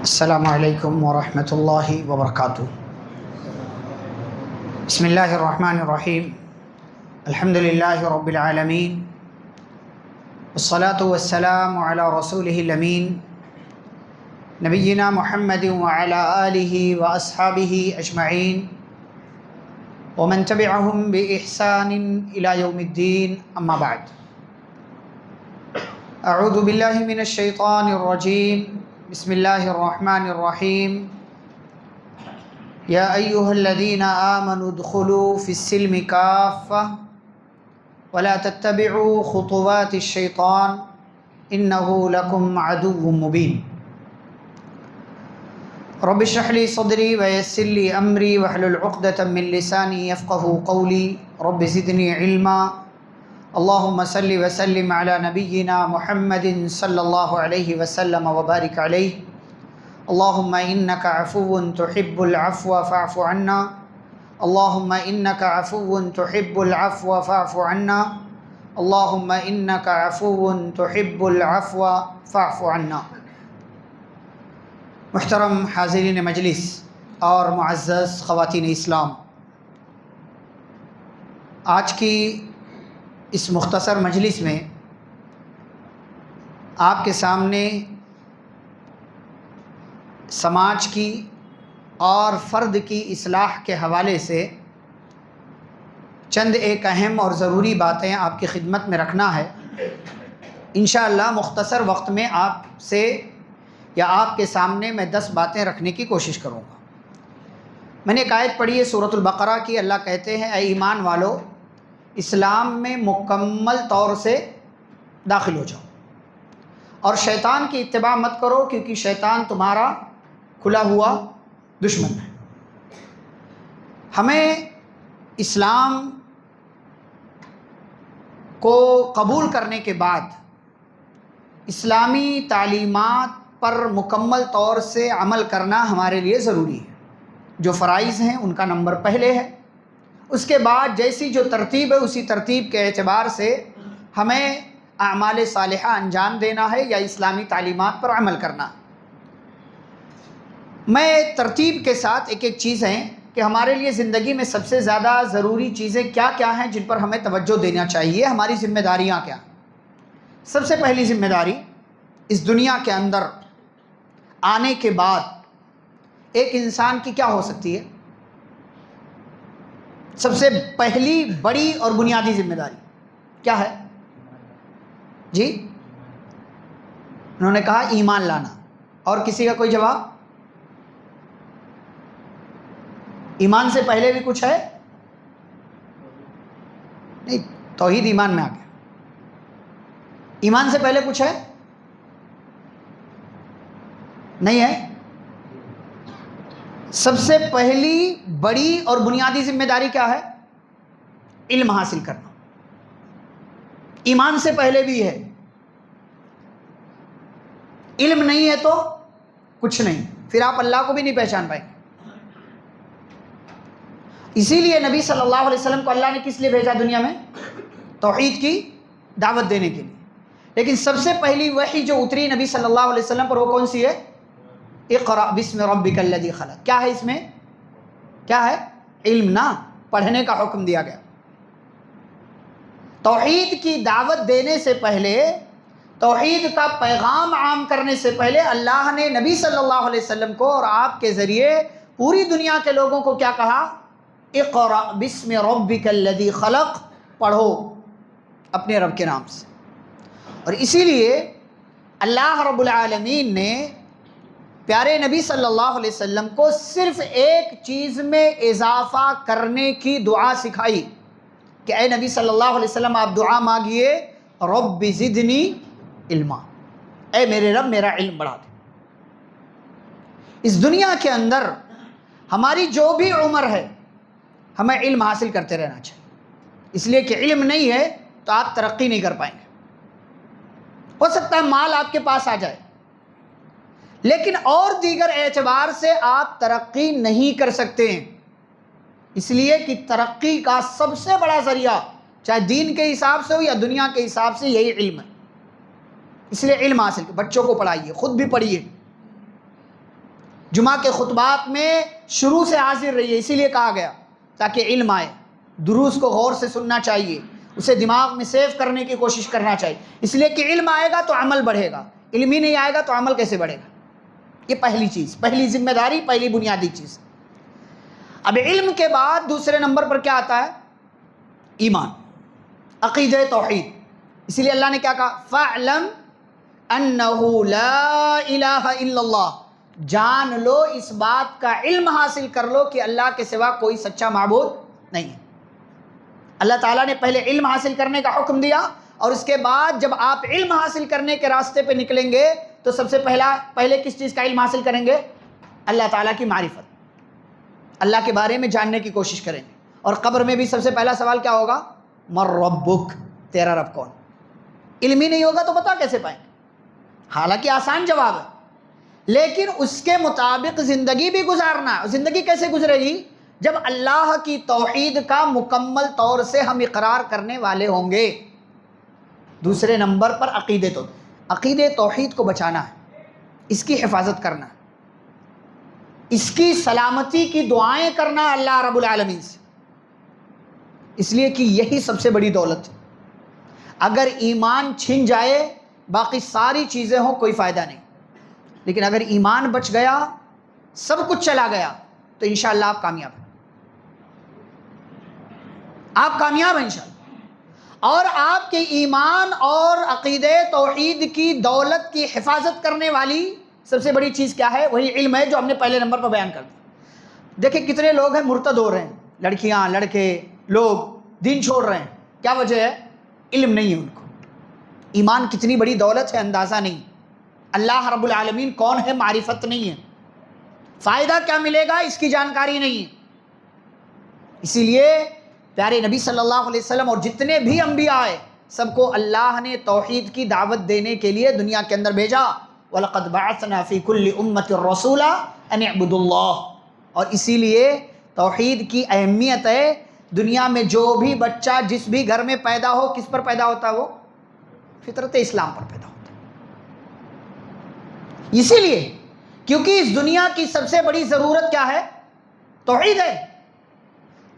السلام علیکم ورحمۃ اللہ وبرکاتہ۔ بسم اللہ الرحمن الرحیم، الحمد للہ رب العالمین، والصلاة والسلام علی رسولہ الامین، نبینا محمد وعلی آلہ واصحابہ اجمعین، ومن تبعہم بإحسان الی یوم الدین، اما بعد۔ اعوذ باللہ من الشیطان الرجیم، بسم اللہ الرحمن الرحیم۔ یا ایہا الذین آمنوا ادخلوا فی السلم کافہ ولا تتبعوا خطوات الشیطان انہ لکم عدو مبین۔ رب اشرح لی صدری ویسر لی امری واحلل عقدۃ من لسانی یفقہوا قولی، رب زدنی علما۔ اللہم صلی وسلم علی نبینا محمد صلی اللہ علیہ وسلم وبارک علیہ۔ اللہم انک عفو تحب العفو فاعف عنا، اللہم انک عفو تحب العفو فاعف عنا، اللہم انک عفو تحب العفو فاعف عنا۔ محترم حاضرین مجلس اور معزز خواتین اسلام، آج کی اس مختصر مجلس میں آپ کے سامنے سماج کی اور فرد کی اصلاح کے حوالے سے چند ایک اہم اور ضروری باتیں آپ کی خدمت میں رکھنا ہے۔ انشاءاللہ مختصر وقت میں آپ سے یا آپ کے سامنے میں 10 باتیں رکھنے کی کوشش کروں گا۔ میں نے ایک آیت پڑھی ہے سورۃ البقرہ کی، اللہ کہتے ہیں اے ایمان والو، اسلام میں مکمل طور سے داخل ہو جاؤ اور شیطان کی اتباع مت کرو، کیونکہ شیطان تمہارا کھلا ہوا دشمن ہے۔ ہمیں اسلام کو قبول کرنے کے بعد اسلامی تعلیمات پر مکمل طور سے عمل کرنا ہمارے لیے ضروری ہے۔ جو فرائض ہیں ان کا نمبر پہلے ہے، اس کے بعد جیسی جو ترتیب ہے اسی ترتیب کے اعتبار سے ہمیں اعمال صالحہ انجام دینا ہے یا اسلامی تعلیمات پر عمل کرنا ہے۔ میں ترتیب کے ساتھ ایک ایک چیزیں کہ ہمارے لیے زندگی میں سب سے زیادہ ضروری چیزیں کیا کیا ہیں جن پر ہمیں توجہ دینا چاہیے، ہماری ذمہ داریاں کیا۔ سب سے پہلی ذمہ داری، اس دنیا کے اندر آنے کے بعد ایک انسان کی کیا ہو سکتی ہے؟ سب سے پہلی بڑی اور بنیادی ذمہ داری کیا ہے؟ جی انہوں نے کہا ایمان لانا، اور کسی کا کوئی جواب؟ ایمان سے پہلے بھی کچھ ہے؟ نہیں، توحید ایمان میں آ گیا۔ ایمان سے پہلے کچھ ہے؟ نہیں ہے۔ سب سے پہلی بڑی اور بنیادی ذمہ داری کیا ہے؟ علم حاصل کرنا۔ ایمان سے پہلے بھی ہے۔ علم نہیں ہے تو کچھ نہیں، پھر آپ اللہ کو بھی نہیں پہچان پائیں گے۔ اسی لیے نبی صلی اللہ علیہ وسلم کو اللہ نے کس لیے بھیجا دنیا میں؟ توحید کی دعوت دینے کے لیے۔ لیکن سب سے پہلی وحی جو اتری نبی صلی اللہ علیہ وسلم پر وہ کون سی ہے؟ اقرأ بسم ربک الذی خلق۔ کیا ہے اس میں؟ کیا ہے؟ علم نا، پڑھنے کا حکم دیا گیا۔ توحید کی دعوت دینے سے پہلے، توحید کا پیغام عام کرنے سے پہلے اللہ نے نبی صلی اللہ علیہ وسلم کو اور آپ کے ذریعے پوری دنیا کے لوگوں کو کیا کہا؟ اقرأ بسم ربک الذی خلق، پڑھو اپنے رب کے نام سے۔ اور اسی لیے اللہ رب العالمین نے پیارے نبی صلی اللہ علیہ وسلم کو صرف ایک چیز میں اضافہ کرنے کی دعا سکھائی کہ اے نبی صلی اللہ علیہ وسلم آپ دعا مانگیے، رب زدنی علما، اے میرے رب میرا علم بڑھا دے۔ اس دنیا کے اندر ہماری جو بھی عمر ہے ہمیں علم حاصل کرتے رہنا چاہیے، اس لیے کہ علم نہیں ہے تو آپ ترقی نہیں کر پائیں گے۔ ہو سکتا ہے مال آپ کے پاس آ جائے، لیکن اور دیگر اعتبار سے آپ ترقی نہیں کر سکتے ہیں، اس لیے کہ ترقی کا سب سے بڑا ذریعہ چاہے دین کے حساب سے ہو یا دنیا کے حساب سے یہی علم ہے۔ اس لیے علم حاصل، بچوں کو پڑھائیے، خود بھی پڑھیے۔ جمعہ کے خطبات میں شروع سے حاضر رہیے، اسی لیے کہا گیا تاکہ علم آئے. دروس کو غور سے سننا چاہیے، اسے دماغ میں سیو کرنے کی کوشش کرنا چاہیے، اس لیے کہ علم آئے گا تو عمل بڑھے گا، علم ہی نہیں آئے گا تو عمل کیسے بڑھے گا. یہ پہلی چیز، پہلی ذمہ داری، پہلی بنیادی چیز. اب علم کے بعد دوسرے نمبر پر کیا آتا ہے؟ ایمان، عقیدہ توحید. اسی لیے اللہ نے کیا کہا؟ فَاعْلَمْ أَنَّهُ لَا إِلَٰهَ إِلَّا اللَّهُ، جان لو، اس بات کا علم حاصل کر لو کہ اللہ کے سوا کوئی سچا معبود نہیں ہے. اللہ تعالیٰ نے پہلے علم حاصل کرنے کا حکم دیا، اور اس کے بعد جب آپ علم حاصل کرنے کے راستے پہ نکلیں گے تو سب سے پہلے کس چیز کا علم حاصل کریں گے؟ اللہ تعالیٰ کی معرفت، اللہ کے بارے میں جاننے کی کوشش کریں گے. اور قبر میں بھی سب سے پہلا سوال کیا ہوگا؟ مَن رَبُّک، تیرا رب کون؟ علم ہی نہیں ہوگا تو پتہ کیسے پائیں گے؟ حالانکہ آسان جواب ہے، لیکن اس کے مطابق زندگی بھی گزارنا ہے. زندگی کیسے گزرے گی؟ جب اللہ کی توحید کا مکمل طور سے ہم اقرار کرنے والے ہوں گے. دوسرے نمبر پر عقیدہ توحید کو بچانا ہے، اس کی حفاظت کرنا ہے، اس کی سلامتی کی دعائیں کرنا ہے اللہ رب العالمین سے، اس لیے کہ یہی سب سے بڑی دولت ہے. اگر ایمان چھن جائے باقی ساری چیزیں ہوں کوئی فائدہ نہیں، لیکن اگر ایمان بچ گیا، سب کچھ چلا گیا، تو انشاءاللہ آپ کامیاب ہیں، آپ کامیاب ہیں انشاءاللہ. اور آپ کے ایمان اور عقیدہ توحید کی دولت کی حفاظت کرنے والی سب سے بڑی چیز کیا ہے؟ وہی علم ہے جو ہم نے پہلے نمبر پر بیان کر دیا. دیکھیں کتنے لوگ ہیں مرتد ہو رہے ہیں، لڑکیاں، لڑکے، لوگ دین چھوڑ رہے ہیں. کیا وجہ ہے؟ علم نہیں ہے ان کو. ایمان کتنی بڑی دولت ہے اندازہ نہیں. اللہ رب العالمین کون ہے معرفت نہیں ہے. فائدہ کیا ملے گا اس کی جانکاری نہیں ہے. اسی لیے پیارے نبی صلی اللہ علیہ وسلم اور جتنے بھی انبیاء آئے سب کو اللہ نے توحید کی دعوت دینے کے لیے دنیا کے اندر بھیجا. وَلَقَدْ بَعَثْنَا فِي كُلِّ أُمَّةٍ رَسُولًا أَنِ اعْبُدُوا اللَّهَ. اور اسی لیے توحید کی اہمیت ہے. دنیا میں جو بھی بچہ جس بھی گھر میں پیدا ہو، کس پر پیدا ہوتا ہے؟ وہ فطرت اسلام پر پیدا ہوتا ہے. اسی لیے کیونکہ اس دنیا کی سب سے بڑی ضرورت کیا ہے؟ توحید ہے.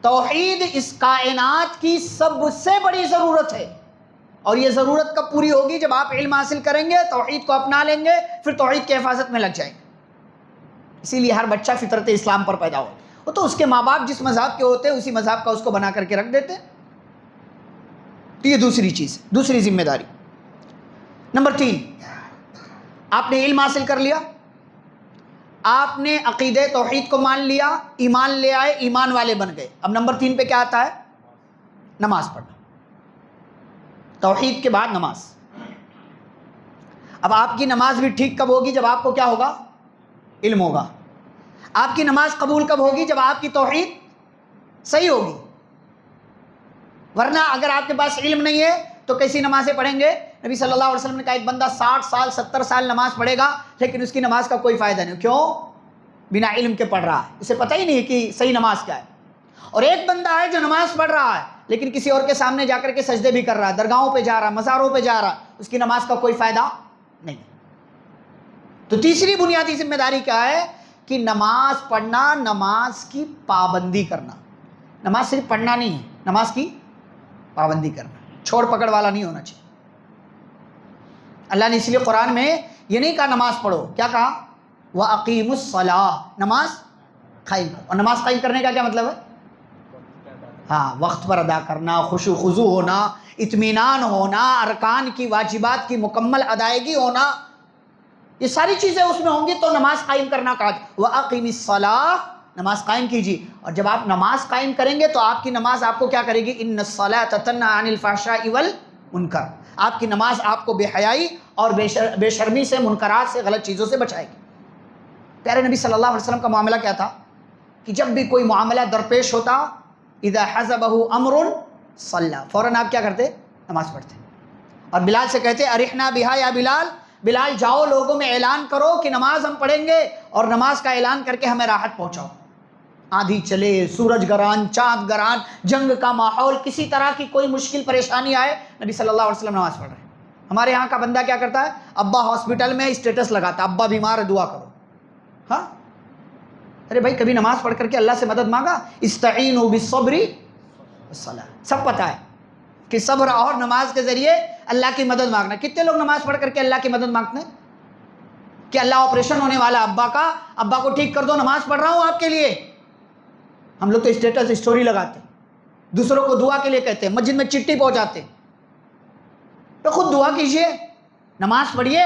توحید اس کائنات کی سب سے بڑی ضرورت ہے. اور یہ ضرورت کب پوری ہوگی؟ جب آپ علم حاصل کریں گے، توحید کو اپنا لیں گے، پھر توحید کی حفاظت میں لگ جائیں گے. اسی لیے ہر بچہ فطرت اسلام پر پیدا ہو، وہ تو اس کے ماں باپ جس مذہب کے ہوتے ہیں اسی مذہب کا اس کو بنا کر کے رکھ دیتے. تو یہ دوسری چیز، دوسری ذمہ داری. نمبر 3، آپ نے علم حاصل کر لیا، آپ نے عقیدہ توحید کو مان لیا، ایمان لے آئے، ایمان والے بن گئے. اب نمبر 3 پہ کیا آتا ہے؟ نماز پڑھنا. توحید کے بعد نماز. اب آپ کی نماز بھی ٹھیک کب ہوگی؟ جب آپ کو کیا ہوگا؟ علم ہوگا. آپ کی نماز قبول کب ہوگی؟ جب آپ کی توحید صحیح ہوگی. ورنہ اگر آپ کے پاس علم نہیں ہے تو کیسی نمازیں پڑھیں گے؟ نبی صلی اللہ علیہ وسلم نے کہا ایک بندہ 60 سال 70 سال نماز پڑھے گا لیکن اس کی نماز کا کوئی فائدہ نہیں. کیوں؟ بنا علم کے پڑھ رہا ہے، اسے پتہ ہی نہیں ہے کہ صحیح نماز کیا ہے. اور ایک بندہ ہے جو نماز پڑھ رہا ہے لیکن کسی اور کے سامنے جا کر کے سجدے بھی کر رہا ہے، درگاہوں پہ جا رہا ہے، مزاروں پہ جا رہا ہے، اس کی نماز کا کوئی فائدہ نہیں. تو تیسری بنیادی ذمہ داری کیا ہے؟ کہ نماز پڑھنا، نماز کی پابندی کرنا. نماز صرف پڑھنا نہیں ہے، نماز کی پابندی کرنا، چھوڑ پکڑ والا نہیں ہونا چاہیے. اللہ نے اس لیے قرآن میں یہ نہیں کہا نماز پڑھو، کیا کہا؟ وَأَقِيمُوا الصَّلَاةَ، نماز قائم کرو. اور نماز قائم کرنے کا کیا مطلب ہے؟ ہاں، وقت پر ادا کرنا، خشوع خضوع ہونا، اطمینان ہونا، ارکان کی واجبات کی مکمل ادائیگی ہونا، یہ ساری چیزیں اس میں ہوں گی تو نماز قائم کرنا کہا. وَأَقِيمِ الصَّلَاةَ، نماز قائم کیجیے. اور جب آپ نماز قائم کریں گے تو آپ کی نماز آپ کو کیا کرے گی؟ إِنَّ الصَّلَاةَ تَنْهَىٰ عَنِ الْفَحْشَاءِ وَالْمُنكَرِ، آپ کی نماز آپ کو بے حیائی اور بے شرمی سے، منکرات سے، غلط چیزوں سے بچائے گی. پیارے نبی صلی اللہ علیہ وسلم کا معاملہ کیا تھا کہ جب بھی کوئی معاملہ درپیش ہوتا، اذا حزبه امر صلی، فوراً آپ کیا کرتے؟ نماز پڑھتے. اور بلال سے کہتے ارحنا بہا یا بلال، بلال جاؤ لوگوں میں اعلان کرو کہ نماز ہم پڑھیں گے، اور نماز کا اعلان کر کے ہمیں راحت پہنچاؤ. آندھی چلے، سورج گران، چاند گران، جنگ کا ماحول، کسی طرح کی کوئی مشکل پریشانی آئے، نبی صلی اللہ علیہ وسلم نماز پڑھ رہے ہیں. ہمارے ہاں کا بندہ کیا کرتا ہے؟ ابا ہاسپٹل میں اسٹیٹس لگاتا، ابا بیمار ہے دعا کرو. ہاں، ارے بھائی کبھی نماز پڑھ کر کے اللہ سے مدد مانگا؟ استعینوا بالصبر والصلاۃ، سب پتہ ہے کہ صبر اور نماز کے ذریعے اللہ کی مدد مانگنا. کتنے لوگ نماز پڑھ کر کے اللہ کی مدد مانگتے ہیں کہ اللہ آپریشن ہونے والا ابا کو ٹھیک کر دو، نماز پڑھ رہا ہوں آپ کے لیے. ہم لوگ تو اسٹیٹس اسٹوری لگاتے ہیں، دوسروں کو دعا کے لیے کہتے ہیں، مسجد میں چٹھی پہنچاتے ہیں. تو خود دعا کیجئے، نماز پڑھیے.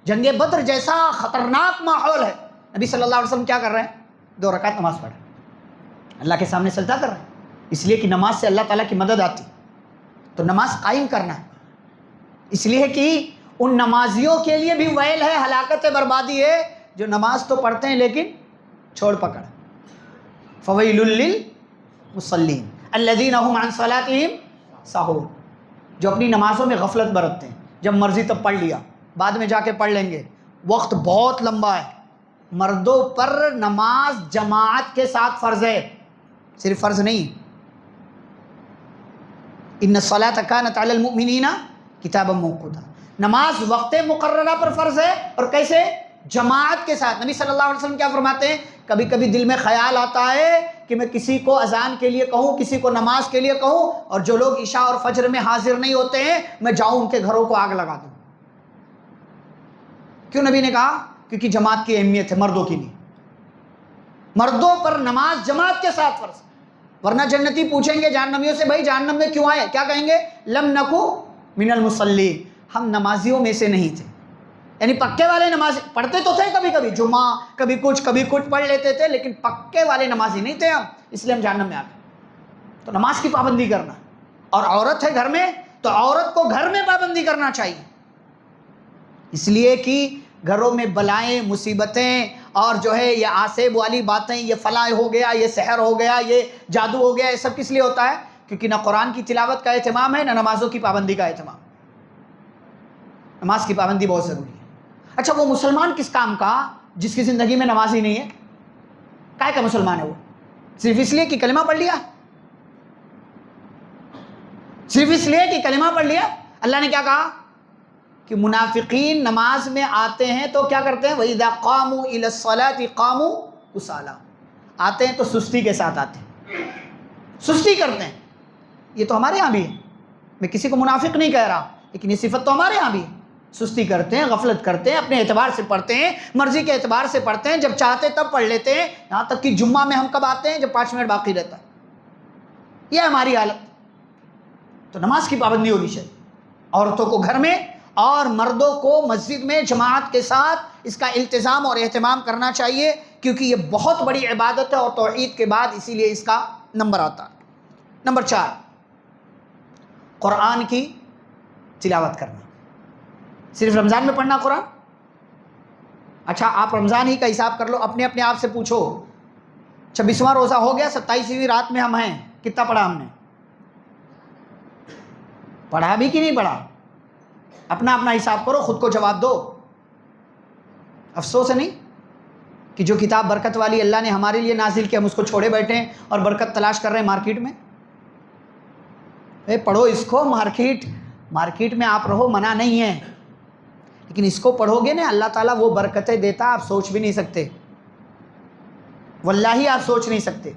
جنگ بدر جیسا خطرناک ماحول ہے، نبی صلی اللہ علیہ وسلم کیا کر رہے ہیں؟ 2 رکعت نماز پڑھ رہے ہیں، اللہ کے سامنے سجدہ کر رہے ہیں، اس لیے کہ نماز سے اللہ تعالیٰ کی مدد آتی. تو نماز قائم کرنا ہے، اس لیے کہ ان نمازیوں کے لیے بھی ویل ہے، ہلاکت ہے، بربادی ہے، جو نماز تو پڑھتے ہیں لیکن چھوڑ پکڑ. فویل للمصلین الذین هم عن صلاتهم ساہون، جو اپنی نمازوں میں غفلت برتتے ہیں. جب مرضی تب پڑھ لیا، بعد میں جا کے پڑھ لیں گے، وقت بہت لمبا ہے. مردوں پر نماز جماعت کے ساتھ فرض ہے، صرف فرض نہیں. ان الصلاۃ کانت علی المؤمنین کتابا موقوتا، نماز وقت مقررہ پر فرض ہے. اور کیسے؟ جماعت کے ساتھ. نبی صلی اللہ علیہ وسلم کیا فرماتے ہیں؟ کبھی کبھی دل میں خیال آتا ہے کہ میں کسی کو اذان کے لیے کہوں، کسی کو نماز کے لیے کہوں، اور جو لوگ عشاء اور فجر میں حاضر نہیں ہوتے ہیں میں جاؤں ان کے گھروں کو آگ لگا دوں. کیوں نبی نے کہا؟ کیونکہ جماعت کی اہمیت ہے مردوں کے لیے. مردوں پر نماز جماعت کے ساتھ فرض. ورنہ جنتی پوچھیں گے جہنمیوں سے، بھائی جہنم میں کیوں آئے؟ کیا کہیں گے؟ لم نکو من المصلین، ہم نمازیوں میں سے نہیں تھے. یعنی پکے والے نماز پڑھتے تو تھے، کبھی کبھی جمعہ، کبھی کچھ پڑھ لیتے تھے، لیکن پکے والے نمازی نہیں تھے ہم، اس لیے ہم جہنم میں آ گئے. تو نماز کی پابندی کرنا. اور عورت ہے گھر میں تو عورت کو گھر میں پابندی کرنا چاہیے، اس لیے کہ گھروں میں بلائیں، مصیبتیں اور جو ہے یہ آسیب والی باتیں، یہ فلاں ہو گیا، یہ سحر ہو گیا، یہ جادو ہو گیا، یہ سب کس لیے ہوتا ہے؟ کیونکہ نہ قرآن کی تلاوت کا اہتمام ہے، نہ نمازوں کی پابندی کا اہتمام. نماز کی پابندی بہت ضروری ہے. اچھا وہ مسلمان کس کام کا جس کی زندگی میں نماز ہی نہیں ہے؟ کائے کا مسلمان ہے وہ؟ صرف اس لیے کہ کلمہ پڑھ لیا، صرف اس لیے کہ کلمہ پڑھ لیا. اللہ نے کیا کہا کہ منافقین نماز میں آتے ہیں تو کیا کرتے ہیں؟ وَإِذَا قَامُوا إِلَى الصَّلَاةِ قَامُوا كُسَالَىٰ، آتے ہیں تو سستی کے ساتھ آتے ہیں، سستی کرتے ہیں. یہ تو ہمارے ہاں بھی ہے، میں کسی کو منافق نہیں کہہ رہا، لیکن یہ صفت تو ہمارے ہاں بھی ہے. سستی کرتے ہیں، غفلت کرتے ہیں، اپنے اعتبار سے پڑھتے ہیں، مرضی کے اعتبار سے پڑھتے ہیں، جب چاہتے تب پڑھ لیتے ہیں. یہاں تک کہ جمعہ میں ہم کب آتے ہیں؟ جب 5 منٹ باقی رہتا ہے. یہ ہماری حالت. تو نماز کی پابندی ہونی چاہیے، عورتوں کو گھر میں اور مردوں کو مسجد میں جماعت کے ساتھ اس کا التزام اور اہتمام کرنا چاہیے، کیونکہ یہ بہت بڑی عبادت ہے اور توحید کے بعد اسی لیے اس کا نمبر آتا ہے. نمبر 4، قرآن کی تلاوت کرنا. صرف رمضان میں پڑھنا قرآن؟ اچھا آپ رمضان ہی کا حساب کر لو، اپنے آپ سے پوچھو، 26واں روزہ ہو گیا، 27ویں رات میں ہم ہیں، کتنا پڑھا ہم نے؟ پڑھا بھی کہ نہیں پڑھا؟ اپنا حساب کرو، خود کو جواب دو. افسوس ہے نہیں کہ جو کتاب برکت والی اللہ نے ہمارے لیے نازل کی، ہم اس کو چھوڑے بیٹھے ہیں اور برکت تلاش کر رہے ہیں مارکیٹ میں. پڑھو اس کو، مارکیٹ میں آپ رہو، منع نہیں ہے، لیکن اس کو پڑھو گے نا اللہ تعالیٰ وہ برکتیں دیتا آپ سوچ بھی نہیں سکتے، واللہ آپ سوچ نہیں سکتے.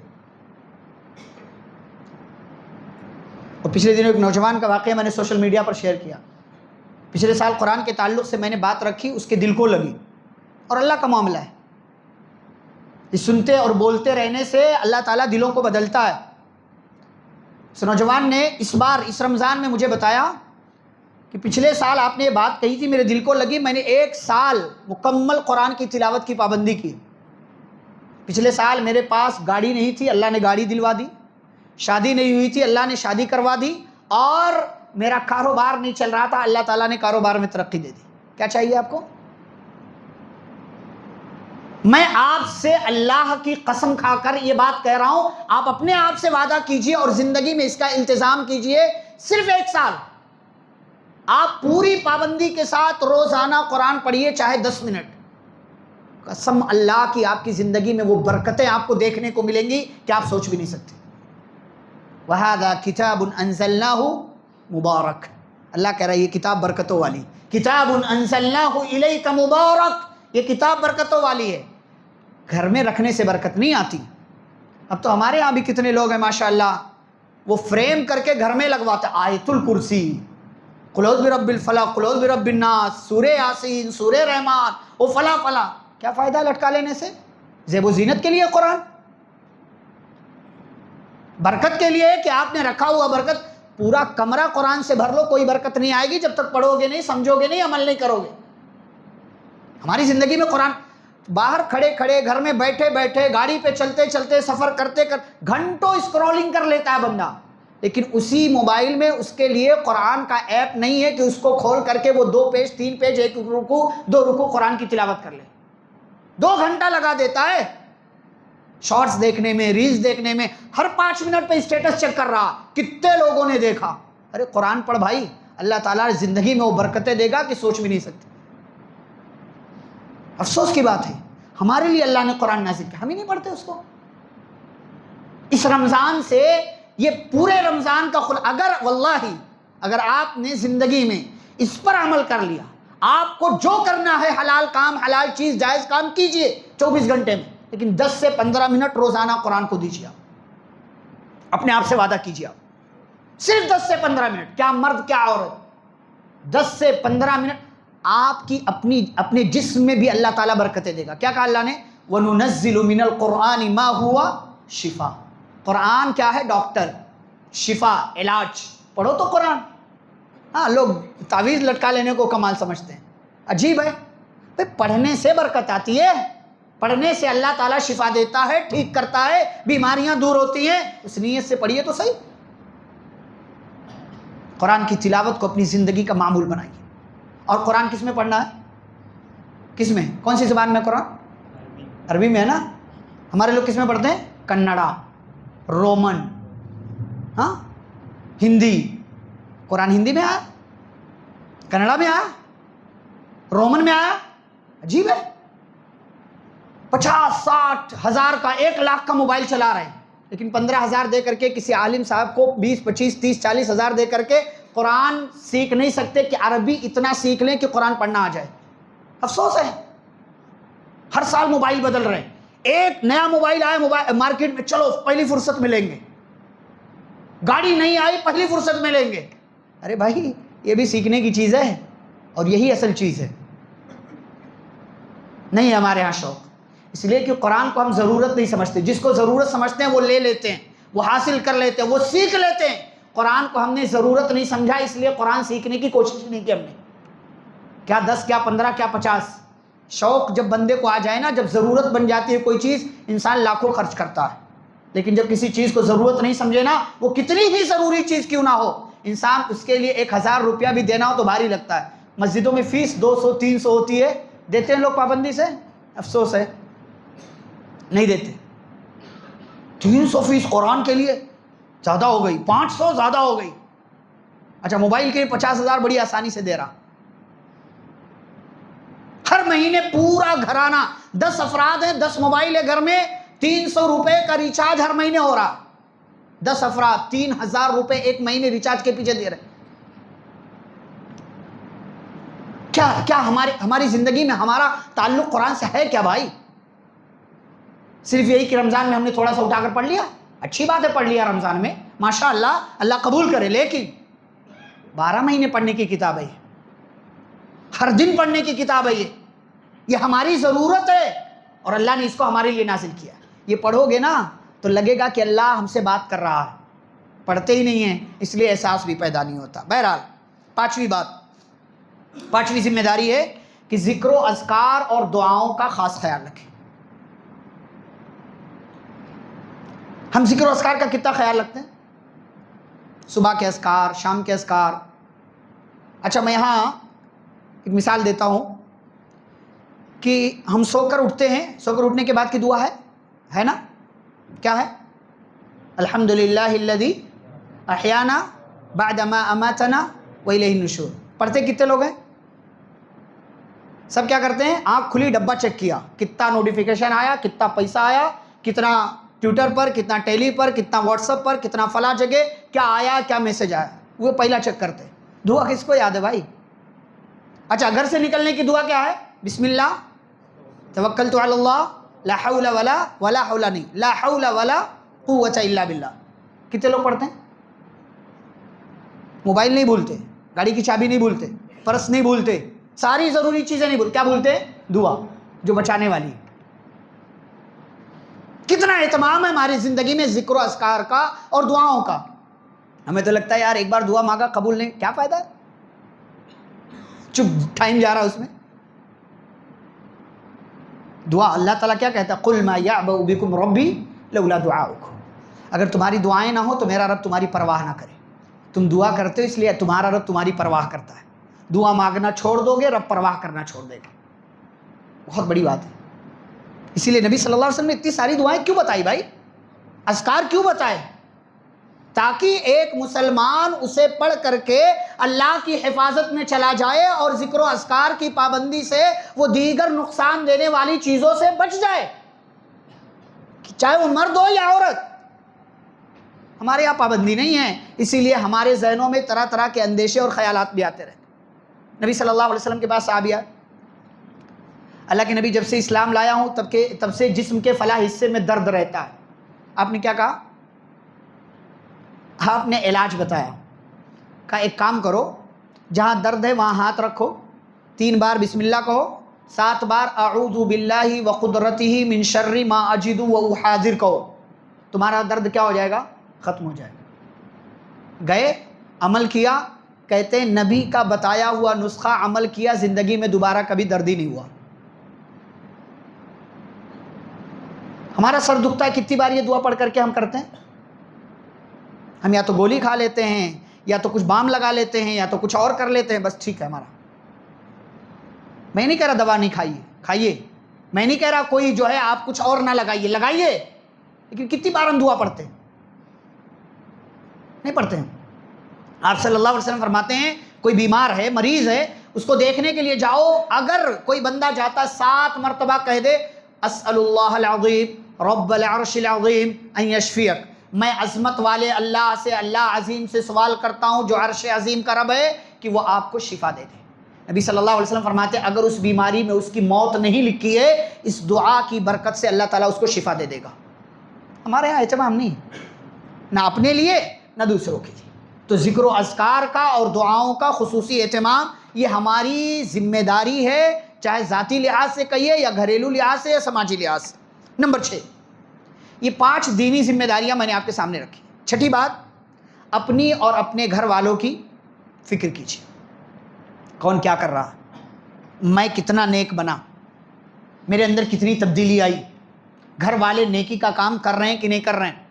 اور پچھلے دنوں ایک نوجوان کا واقعہ میں نے سوشل میڈیا پر شیئر کیا. پچھلے سال قرآن کے تعلق سے میں نے بات رکھی، اس کے دل کو لگی، اور اللہ کا معاملہ ہے، یہ سنتے اور بولتے رہنے سے اللہ تعالیٰ دلوں کو بدلتا ہے. اس نوجوان نے اس بار اس رمضان میں مجھے بتایا کہ پچھلے سال آپ نے یہ بات کہی تھی، میرے دل کو لگی، میں نے 1 سال مکمل قرآن کی تلاوت کی پابندی کی. پچھلے سال میرے پاس گاڑی نہیں تھی، اللہ نے گاڑی دلوا دی. شادی نہیں ہوئی تھی، اللہ نے شادی کروا دی. اور میرا کاروبار نہیں چل رہا تھا، اللہ تعالیٰ نے کاروبار میں ترقی دے دی. کیا چاہیے آپ کو؟ میں آپ سے اللہ کی قسم کھا کر یہ بات کہہ رہا ہوں، آپ اپنے آپ سے وعدہ کیجئے اور زندگی میں اس کا التزام کیجئے. صرف 1 سال آپ پوری پابندی کے ساتھ روزانہ قرآن پڑھیے، چاہے 10 منٹ. قسم اللہ کی آپ کی زندگی میں وہ برکتیں آپ کو دیکھنے کو ملیں گی کہ آپ سوچ بھی نہیں سکتے. وَهَذَا كِتَابٌ أَنزَلْنَاهُ مُبَارَكٌ، اللہ کہہ رہا ہے یہ کتاب برکتوں والی. کتاب انزلناہ الیک مبارک، یہ کتاب برکتوں والی ہے. گھر میں رکھنے سے برکت نہیں آتی. اب تو ہمارے ہاں بھی کتنے لوگ ہیں ماشاءاللہ وہ فریم کر کے گھر میں لگواتے آیت الکرسی، قل اعوذ برب الفلق، قل اعوذ برب الناس، سورہ یاسین، سورہ رحمان، وہ فلاں فلاں. کیا فائدہ لٹکا لینے سے؟ زیب و زینت کے لیے قرآن، برکت کے لیے کہ آپ نے رکھا ہوا برکت. پورا کمرہ قرآن سے بھر لو، کوئی برکت نہیں آئے گی جب تک پڑھو گے نہیں، سمجھو گے نہیں، عمل نہیں کرو گے. ہماری زندگی میں قرآن باہر کھڑے کھڑے، گھر میں بیٹھے بیٹھے، گاڑی پہ چلتے چلتے، سفر کرتے کرتے گھنٹوں اسکرولنگ کر لیتا ہے بندہ، لیکن اسی موبائل میں اس کے لیے قرآن کا ایپ نہیں ہے کہ اس کو کھول کر کے وہ 2 پیج 3 پیج، 1 رکوع 2 رکوع قرآن کی تلاوت کر لے. 2 گھنٹہ لگا دیتا ہے شارٹس دیکھنے میں، ریلز دیکھنے میں، ہر 5 منٹ پہ اسٹیٹس چیک کر رہا، کتنے لوگوں نے دیکھا. ارے قرآن پڑھ بھائی، اللہ تعالیٰ زندگی میں وہ برکتیں دے گا کہ سوچ بھی نہیں سکتے. افسوس کی بات ہے ہمارے لیے اللہ نے قرآن نازل کیا، ہم ہی نہیں پڑھتے اس کو. اس رمضان سے یہ پورے رمضان کا اگر واللہ اگر آپ نے زندگی میں اس پر عمل کر لیا، آپ کو جو کرنا ہے حلال کام، حلال چیز، جائز کام کیجئے 24 گھنٹے میں، لیکن 10 سے 15 منٹ روزانہ قرآن کو دیجیے. آپ اپنے آپ سے وعدہ کیجیے، آپ صرف 10 سے 15 منٹ، کیا مرد کیا عورت، 10 سے 15 منٹ آپ کی اپنے جسم میں بھی اللہ تعالیٰ برکتیں دے گا. کیا کہا اللہ نے؟ وَنُنَزِّلُ مِنَ الْقُرْآنِ مَا هُوَ شِفَا. قرآن کیا ہے؟ ڈاکٹر، شفا، علاج. پڑھو تو قرآن. ہاں لوگ تعویذ لٹکا لینے کو کمال سمجھتے ہیں، عجیب ہے. پڑھنے سے برکت آتی ہے، پڑھنے سے اللہ تعالیٰ شفا دیتا ہے، ٹھیک کرتا ہے، بیماریاں دور ہوتی ہیں. اس نیت سے پڑھیے تو صحیح. قرآن کی تلاوت کو اپنی زندگی کا معمول بنائیے. اور قرآن کس میں پڑھنا ہے؟ کس میں؟ کون سی زبان میں قرآن؟ عربی میں ہے نا. ہمارے لوگ کس میں پڑھتے ہیں؟ کنڑا، رومن، ہاں ہندی. قرآن ہندی میں آیا، کنڑا میں آیا، رومن میں آیا. عجیب ہے. 50-60 ہزار کا 1 لاکھ کا موبائل چلا رہے ہیں، لیکن 15,000 دے کر کے کسی عالم صاحب کو 20, 25, 30, 40 ہزار دے کر کے قرآن سیکھ نہیں سکتے کہ عربی اتنا سیکھ لیں کہ قرآن پڑھنا آ جائے. افسوس ہے. ہر سال موبائل بدل رہے ہیں. ایک نیا موبائل آیا مارکیٹ میں، چلو پہلی فرصت میں لیں گے. گاڑی نہیں آئی، پہلی فرصت میں لیں گے. ارے بھائی یہ بھی سیکھنے کی چیز ہے اور یہی اصل چیز ہے. نہیں ہے ہمارے ہاں شوق، اس لیے کہ قرآن کو ہم ضرورت نہیں سمجھتے. جس کو ضرورت سمجھتے ہیں وہ لے لیتے ہیں، وہ حاصل کر لیتے ہیں، وہ سیکھ لیتے ہیں. قرآن کو ہم نے ضرورت نہیں سمجھا، اس لیے قرآن سیکھنے کی کوشش نہیں کی ہم نے. کیا 10، کیا 15، کیا 50. شوق جب بندے کو آ جائے نا، جب ضرورت بن جاتی ہے کوئی چیز، انسان لاکھوں خرچ کرتا ہے. لیکن جب کسی چیز کو ضرورت نہیں سمجھے نا، وہ کتنی ہی ضروری چیز کیوں نہ ہو، انسان اس کے لیے 1000 روپیہ بھی دینا ہو تو بھاری لگتا ہے. مسجدوں میں فیس 200 300 ہوتی ہے، دیتے ہیں لوگ پابندی سے؟ افسوس ہے نہیں دیتے. 300 فیس قرآن کے لیے زیادہ ہو گئی، 500 زیادہ ہو گئی. اچھا موبائل کے لیے 50,000 بڑی آسانی سے دے رہا. ہر مہینے پورا گھرانہ 10 افراد ہیں، 10 موبائل ہے گھر میں، 300 روپے کا ریچارج ہر مہینے ہو رہا. 10 افراد 3,000 روپے ایک مہینے ریچارج کے پیچھے دے رہے. کیا ہماری زندگی میں ہمارا تعلق قرآن سے ہے کیا بھائی؟ صرف یہی کہ رمضان میں ہم نے تھوڑا سا اٹھا کر پڑھ لیا، اچھی بات ہے پڑھ لیا رمضان میں، ماشاء اللہ، اللہ قبول کرے، لیکن 12 مہینے پڑھنے کی کتاب ہے، ہر دن پڑھنے کی کتاب ہے. یہ ہماری ضرورت ہے اور اللہ نے اس کو ہمارے لیے نازل کیا. یہ پڑھو گے نا تو لگے گا کہ اللہ ہم سے بات کر رہا ہے. پڑھتے ہی نہیں ہیں، اس لیے احساس بھی پیدا نہیں ہوتا. بہرحال 5ویں ذمہ داری ہے کہ ذکر و اذکار اور دعاؤں کا خاص خیال رکھیں. ہم ذکر و اذکار کا کتنا خیال رکھتے ہیں؟ صبح کے اذکار، شام کے اذکار. اچھا میں یہاں ایک مثال دیتا ہوں کہ ہم سو کر اٹھتے ہیں، سو کر اٹھنے کے بعد کی دعا ہے نا؟ کیا ہے؟ الحمدللہ الذی احیانا بعد ما اماتنا والیہ النشور. پڑھتے کتنے لوگ ہیں؟ سب کیا کرتے ہیں؟ آنکھ کھلی ڈبہ چیک کیا، کتنا نوٹیفیکیشن آیا، کتنا پیسہ آیا، کتنا ٹویٹر پر، کتنا ٹیلی پر، کتنا واٹس ایپ پر، کتنا فلاں جگہ کیا آیا، کیا میسج آیا، وہ پہلا چیک کرتے ہیں. دعا کس کو یاد ہے بھائی؟ اچھا گھر سے نکلنے کی دعا کیا ہے؟ بسم اللہ توکلت علی اللہ لا حول ولا حول نہیں، لا حول ولا قوت الا باللہ. کتنے لوگ پڑھتے ہیں؟ موبائل نہیں بھولتے، گاڑی کی چابی نہیں بھولتے، پرس نہیں بھولتے، ساری ضروری چیزیں نہیں بھولتے. کیا بھولتے؟ دعا جو بچانے والی. کتنا اہتمام ہے ہماری زندگی میں ذکر و اذکار کا اور دعاؤں کا. ہمیں تو لگتا ہے یار ایک بار دعا مانگا قبول نہیں، کیا فائدہ ہے، چپ ٹائم جا رہا اس میں. دعا اللہ تعالیٰ کیا کہتا ہے؟ قل ما یعبأ بکم ربی لولا دعاؤکم. اگر تمہاری دعائیں نہ ہو تو میرا رب تمہاری پرواہ نہ کرے. تم دعا کرتے ہو اس لیے تمہارا رب تمہاری پرواہ کرتا ہے. دعا مانگنا چھوڑ دو گے، رب پرواہ کرنا چھوڑ دے گا. بہت بڑی بات ہے. اسی لیے نبی صلی اللہ علیہ وسلم نے اتنی ساری دعائیں کیوں بتائی بھائی، اذکار کیوں بتائے؟ تاکہ ایک مسلمان اسے پڑھ کر کے اللہ کی حفاظت میں چلا جائے اور ذکر و اذکار کی پابندی سے وہ دیگر نقصان دینے والی چیزوں سے بچ جائے، چاہے وہ مرد ہو یا عورت. ہمارے یہاں پابندی نہیں ہے، اسی لیے ہمارے ذہنوں میں طرح طرح کے اندیشے اور خیالات بھی آتے رہتے. نبی صلی اللہ علیہ وسلم کے پاس صحابیہ، اللہ کے نبی جب سے اسلام لایا ہوں تب سے جسم کے فلاں حصے میں درد رہتا ہے. آپ نے کیا کہا؟ آپ نے علاج بتایا. کہا ایک کام کرو، جہاں درد ہے وہاں ہاتھ رکھو، 3 بار بسم اللہ کہو، 7 بار اعوذ باللہ وقدرتہ من شر ما اجد واحاذر کہو. تمہارا درد کیا ہو جائے گا؟ ختم ہو جائے گا. گئے عمل کیا، کہتے ہیں نبی کا بتایا ہوا نسخہ عمل کیا، زندگی میں دوبارہ کبھی درد ہی نہیں ہوا. ہمارا سر دکھتا ہے، کتنی بار یہ دعا پڑھ کر کے ہم کرتے ہیں؟ ہم یا تو گولی کھا لیتے ہیں، یا تو کچھ بام لگا لیتے ہیں، یا تو کچھ اور کر لیتے ہیں، بس ٹھیک ہے ہمارا. میں نہیں کہہ رہا دوا نہیں کھائیے، میں نہیں کہہ رہا کوئی جو ہے آپ کچھ اور نہ لگائیے، لیکن کتنی بار ہم دعا پڑھتے ہیں؟ نہیں پڑھتے ہیں. آپ صلی اللہ علیہ وسلم فرماتے ہیں کوئی بیمار ہے، مریض ہے، اس کو دیکھنے کے لیے جاؤ، اگر کوئی بندہ جاتا 7 مرتبہ کہہ دے اسأل اللہ العظیم رب العرش العظیم ان یشفیک، میں عظمت والے اللہ سے، اللہ عظیم سے سوال کرتا ہوں جو عرش عظیم کا رب ہے کہ وہ آپ کو شفا دے دے. نبی صلی اللہ علیہ وسلم فرماتے ہیں اگر اس بیماری میں اس کی موت نہیں لکھی ہے، اس دعا کی برکت سے اللہ تعالیٰ اس کو شفا دے دے گا. ہمارے یہاں اہتمام نہیں، نہ اپنے لیے نہ دوسروں کے لیے. تو ذکر و اذکار کا اور دعاؤں کا خصوصی اہتمام یہ ہماری ذمہ داری ہے، چاہے ذاتی لحاظ سے کہیے یا گھریلو لحاظ سے یا سماجی لحاظ سے. نمبر 6، یہ 5 دینی ذمہ داریاں میں نے آپ کے سامنے رکھی. 6ٹھی بات، اپنی اور اپنے گھر والوں کی فکر کیجیے. کون کیا کر رہا، میں کتنا نیک بنا، میرے اندر کتنی تبدیلی آئی، گھر والے نیکی کا کام کر رہے ہیں کہ نہیں کر رہے ہیں.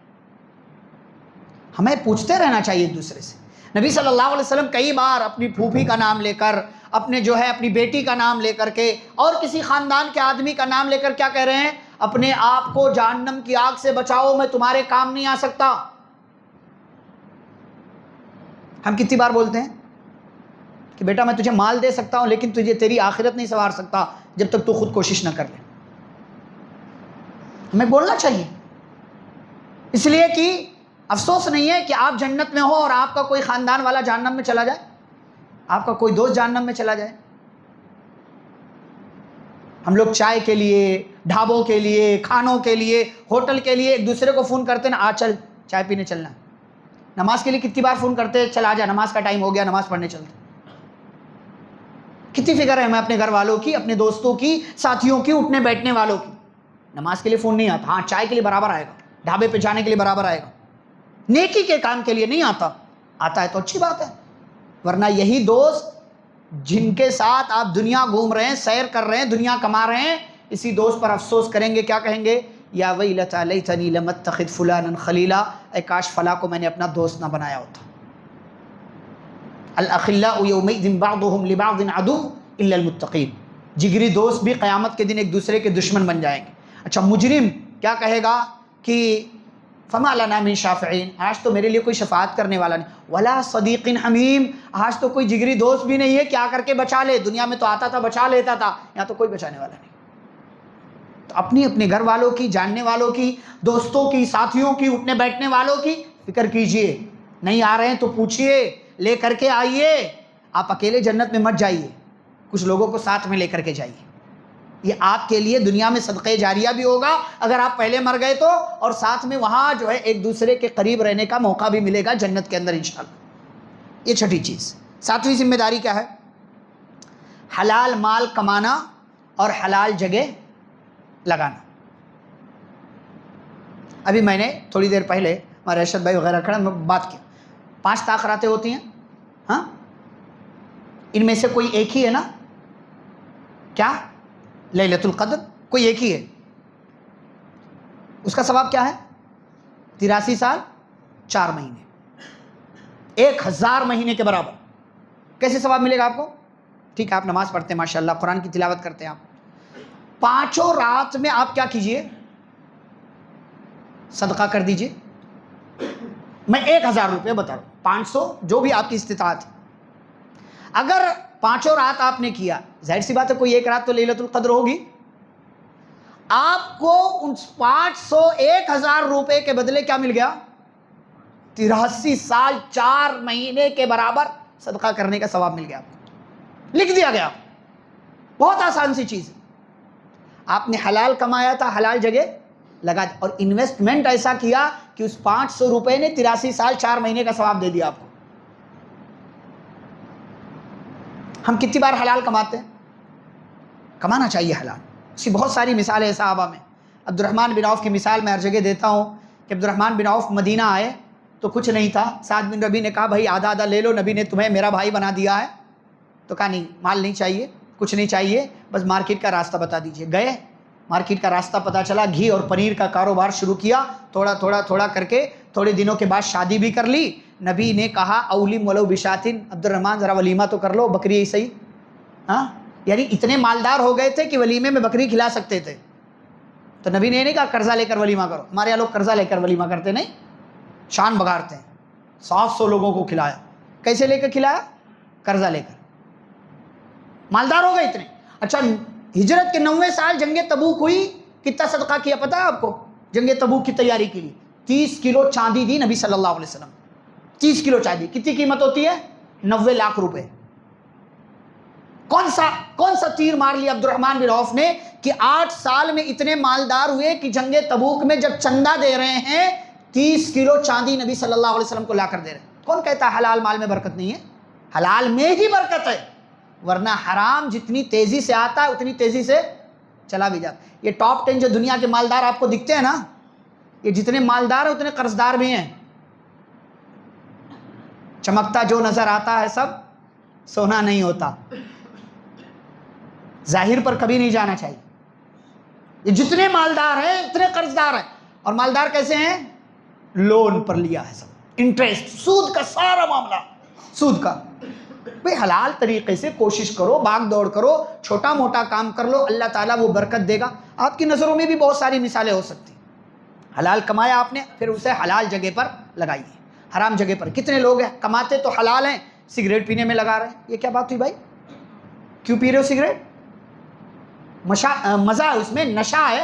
ہمیں پوچھتے رہنا چاہیے ایک دوسرے سے. نبی صلی اللہ علیہ وسلم کئی بار اپنی پھوپھی کا نام لے کر، اپنے جو ہے اپنی بیٹی کا نام لے کر کے، اور کسی خاندان کے آدمی کا نام لے کر کیا کہہ رہے ہیں؟ اپنے آپ کو جہنم کی آگ سے بچاؤ، میں تمہارے کام نہیں آ سکتا. ہم کتنی بار بولتے ہیں کہ بیٹا میں تجھے مال دے سکتا ہوں لیکن تجھے تیری آخرت نہیں سنوار سکتا جب تک تو خود کوشش نہ کر لے. ہمیں بولنا چاہیے، اس لیے کہ افسوس نہیں ہے کہ آپ جنت میں ہو اور آپ کا کوئی خاندان والا جہنم میں چلا جائے، آپ کا کوئی دوست جہنم میں چلا جائے. ہم لوگ چائے کے لیے، ڈھابوں کے لیے، کھانوں کے لیے، ہوٹل کے لیے ایک دوسرے کو فون کرتے نا، آ چل چائے پینے چلنا. نماز کے لیے کتنی بار فون کرتے، چل آ جا نماز کا ٹائم ہو گیا، نماز پڑھنے چلتے. کتنی فکر ہے ہمیں اپنے گھر والوں کی، اپنے دوستوں کی، ساتھیوں کی، اٹھنے بیٹھنے والوں کی. نماز کے لیے فون نہیں آتا، ہاں چائے کے لیے برابر آئے گا، ڈھابے پہ جانے کے لیے برابر آئے گا. نیکی کے کام کے لیے نہیں آتا. آتا ہے تو اچھی بات ہے، ورنہ یہی دوست جن کے ساتھ آپ دنیا گھوم رہے ہیں، سیر کر رہے ہیں، دنیا کما رہے ہیں، اسی دوست پر افسوس کریں گے. کیا کہیں گے؟ یا ویلتی لیتنی لم اتخذ فلانا خلیلا، اے کاش فلاں کو میں نے اپنا دوست نہ بنایا ہوتا. الاخلاء یومئذ بعضهم لبعض عدو الا المتقین، جگری دوست بھی قیامت کے دن ایک دوسرے کے دشمن بن جائیں گے. اچھا مجرم کیا کہے گا کہ فما لنا من شافعین، آج تو میرے لیے کوئی شفاعت کرنے والا نہیں. ولا صدیق حمیم، آج تو کوئی جگری دوست بھی نہیں ہے کیا کر کے بچا لے. دنیا میں تو آتا تھا بچا لیتا تھا، یہاں تو کوئی بچانے والا نہیں. تو اپنی اپنے گھر والوں کی، جاننے والوں کی، دوستوں کی، ساتھیوں کی، اٹھنے بیٹھنے والوں کی فکر کیجئے. نہیں آ رہے ہیں تو پوچھئے، لے کر کے آئیے. آپ اکیلے جنت میں مت جائیے، کچھ لوگوں کو ساتھ میں لے کر کے جائیے. یہ آپ کے لیے دنیا میں صدقہ جاریہ بھی ہوگا اگر آپ پہلے مر گئے تو، اور ساتھ میں وہاں جو ہے ایک دوسرے کے قریب رہنے کا موقع بھی ملے گا جنت کے اندر انشاءاللہ۔ یہ چھٹی چیز۔ ساتویں ذمہ داری کیا ہے؟ حلال مال کمانا اور حلال جگہ لگانا۔ ابھی میں نے تھوڑی دیر پہلے ہمارے ارشد بھائی وغیرہ کھڑے میں بات کی، 5 طاق راتیں ہوتی ہیں، ہاں، ان میں سے کوئی ایک ہی ہے نا؟ کیا؟ لیلۃ القدر کوئی ایک ہی ہے، اس کا ثواب کیا ہے؟ 83 سال 4 مہینے، 1000 مہینے کے برابر۔ کیسے ثواب ملے گا آپ کو؟ ٹھیک ہے، آپ نماز پڑھتے ہیں ماشاءاللہ، قرآن کی تلاوت کرتے ہیں، آپ 5 رات میں آپ کیا کیجئے؟ صدقہ کر دیجئے۔ میں 1000 روپے بتا رہا ہوں، 500 جو بھی آپ کی استطاعت ہے۔ اگر 5 رات آپ نے کیا، ظاہر سی بات ہے کوئی ایک رات تو لیلۃ القدر ہوگی، آپ کو ان 500 1000 روپے کے بدلے کیا مل گیا؟ 83 سال 4 مہینے کے برابر صدقہ کرنے کا ثواب مل گیا، آپ کو لکھ دیا گیا۔ بہت آسان سی چیز ہے، آپ نے حلال کمایا تھا، حلال جگہ لگا دیا، اور انویسٹمنٹ ایسا کیا کہ اس 500 روپے نے 83 سال 4 مہینے کا ثواب دے دیا آپ کو۔ ہم کتنی بار حلال کماتے ہیں؟ کمانا چاہیے حلال۔ اس کی بہت ساری مثالیں ہیں صحابہ میں۔ عبد الرحمن بن عوف کی مثال میں ہر جگہ دیتا ہوں کہ عبد الرحمن بن عوف مدینہ آئے تو کچھ نہیں تھا، سعد بن ربیع نے کہا بھائی آدھا آدھا لے لو، نبی نے تمہیں میرا بھائی بنا دیا ہے، تو کہا نہیں، مال نہیں چاہیے، کچھ نہیں چاہیے، بس مارکیٹ کا راستہ بتا دیجئے۔ گئے، مارکیٹ کا راستہ پتہ چلا، گھی اور پنیر کا کاروبار شروع کیا، تھوڑا تھوڑا تھوڑا کر کے تھوڑے دنوں کے بعد شادی بھی کر لی۔ نبی نے کہا اولم ولو بشاتن، عبد الرحمن ذرا ولیمہ تو کر لو، بکری ہی صحیح، ہاں، یعنی اتنے مالدار ہو گئے تھے کہ ولیمے میں بکری کھلا سکتے تھے۔ تو نبی نے نہیں کہا قرضہ لے کر ولیمہ کرو، ہمارے یہاں لوگ قرضہ لے کر ولیمہ کرتے نہیں، شان بگاڑتے ہیں۔ 700 لوگوں کو کھلایا، کیسے لے کر کھلایا؟ قرضہ لے کر، مالدار ہو گئے اتنے۔ اچھا، ہجرت کے 90 سال جنگ تبوک ہوئی، کتنا صدقہ کیا پتہ ہے آپ کو؟ جنگ تبوک کی تیاری کے لیے 30 کلو چاندی دی نبی صلی اللہ علیہ وسلم، 30 کلو چاندی، کتنی قیمت ہوتی ہے؟ 90 لاکھ روپے۔ کون سا تیر مار لیا عبد الرحمن بن عوف نے کہ 8 سال میں اتنے مالدار ہوئے کہ جنگ تبوک میں جب چندہ دے رہے ہیں 30 کلو چاندی نبی صلی اللہ علیہ وسلم کو لا کر دے رہے ہیں۔ کون کہتا ہے حلال مال میں برکت نہیں ہے؟ حلال میں ہی برکت ہے، ورنہ حرام جتنی تیزی سے آتا ہے اتنی تیزی سے چلا بھی جاتا ہے۔ یہ ٹاپ 10 جو دنیا کے مالدار آپ کو دکھتے ہیں نا، یہ جتنے مالدار ہیں اتنے قرضدار بھی ہیں۔ چمکتا جو نظر آتا ہے سب سونا نہیں ہوتا، ظاہر پر کبھی نہیں جانا چاہیے۔ یہ جتنے مالدار ہیں اتنے قرضدار ہیں، اور مالدار کیسے ہیں؟ لون پر لیا ہے سب، انٹرسٹ، سود کا سارا معاملہ، سود کا۔ بھئی حلال طریقے سے کوشش کرو، بھاگ دوڑ کرو، چھوٹا موٹا کام کر لو، اللہ تعالیٰ وہ برکت دے گا۔ آپ کی نظروں میں بھی بہت ساری مثالیں ہو سکتی، حلال کمایا آپ نے، پھر اسے حلال جگہ پر لگائیے۔ حرام جگہ پر کتنے لوگ ہیں کماتے تو حلال ہیں، سگریٹ پینے میں لگا رہے ہیں۔ یہ کیا بات ہوئی بھائی؟ کیوں پی رہے ہو سگریٹ؟ مزہ ہے اس میں، نشہ ہے،